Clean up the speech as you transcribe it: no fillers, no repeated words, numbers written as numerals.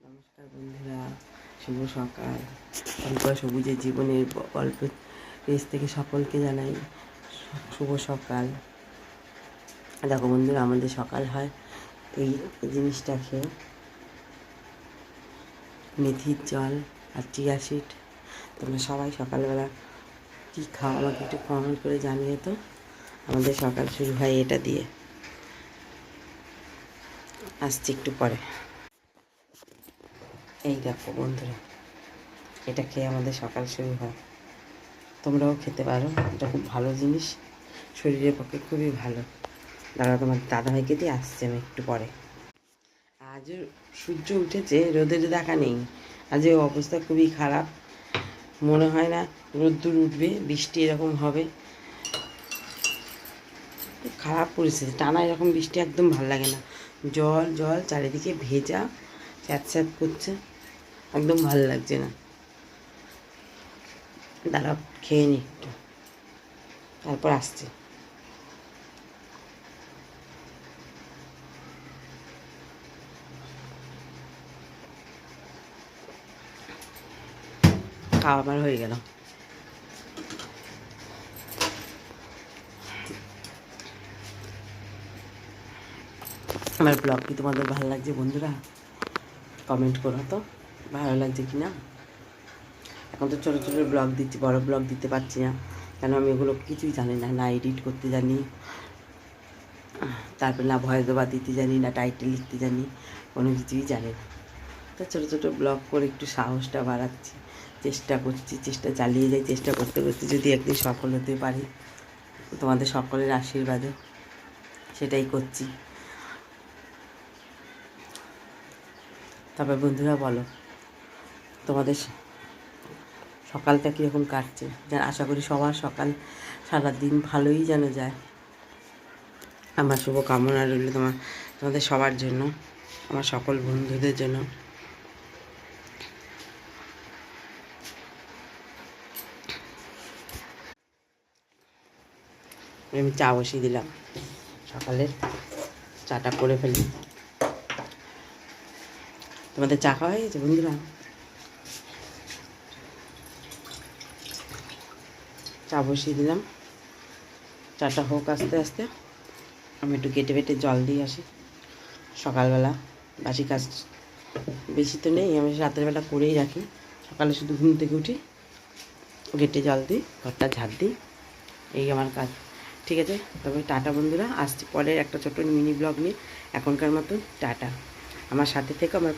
নমস্কার বন্ধুরা, শুভ সকাল। গল্প সবুজের জীবনের গল্প পেজ থেকে সকলকে জানাই শুভ সকাল। দেখো বন্ধুরা, আমাদের সকাল হয় এই জিনিসটা খেয়ে, মেথির জল আর চিয়া সিড। তোমরা সবাই সকালবেলা কী খাও আমাকে একটু কমেন্ট করে জানিয়ে। তো আমাদের সকাল শুরু হয় এটা দিয়ে। আসছি একটু পরে। এই দেখো বন্ধুরা, এটা খেয়ে আমাদের সকাল শুরু হয়। তোমরাও খেতে পারো, এটা খুব ভালো জিনিস, শরীরের পক্ষে খুবই ভালো। দাদা তোমার দাদাভাইকে দিয়ে আসছে আমি একটু পরে। আজ সূর্য উঠেছে, রোদের দেখা নেই। আজ অবস্থা খুবই খারাপ, মনে হয় না রোদ্দুর উঠবে, বৃষ্টি এরকম হবে। খুব খারাপ পরিস্থিতি, টানা এরকম বৃষ্টি একদম ভাল লাগে না। জল জল চারিদিকে ভেজা, স্যাঁত স্যাঁত করছে, একদম ভাল লাগছে না। দাঁড়া খেয়ে নি একটু, তারপর আসছে। খাওয়া আমার হয়ে গেল। আমার ব্লগ কি তোমাদের ভালো লাগছে বন্ধুরা? কমেন্ট করো তো, ভালো লাগছে কি না। এখন তো ছোটো ছোটো ব্লগ দিচ্ছি, বড় ব্লগ দিতে পারছি না, কেন আমি ওগুলো কিছুই জানি না। না এডিট করতে জানি, তারপর না ভয়েস ওভার দিতে জানি, না টাইটেল লিখতে জানি, কোনো কিছুই জানি না। তো ছোটো ছোটো ব্লগ করে একটু সাহসটা বাড়াচ্ছি, চেষ্টা করছি, চেষ্টা চালিয়ে যাই। চেষ্টা করতে করতে যদি একদিন সফল হতে পারি, তোমাদের সকলের আশীর্বাদে সেটাই করছি। তারপর বন্ধুরা বলো, তোমাদের সকালটা কীরকম কাটছে? আশা করি সবার সকাল সারাদিন ভালোই যেন যায়। আমার শুভ কামনা রইল তোমাদের সবার জন্য, আমার সকল বন্ধুদের জন্য। আমি চা বসিয়ে দিলাম, সকালের চাটা করে ফেলি। তোমাদের চা খাওয়া হয়ে গেছে বন্ধুরা? চা বসিয়ে দিলাম, চাটা হোক আস্তে আস্তে। আমি একটু কেটে বেটে জল দিয়ে আসি। সকালবেলা বাসি কাজ বেশি তো নেই, আমি রাতের বেলা করেই রাখি। সকালে শুধু ঘুম থেকে উঠি, গেটে জল দিই, ঘরটা ঝাড় দিই, এই আমার কাজ। ঠিক আছে, তবে টাটা বন্ধুরা, আসছি পরের একটা ছোটো মিনি ব্লগ নিয়ে। এখনকার মতন টাটা। আমার সাথে থেকে আমার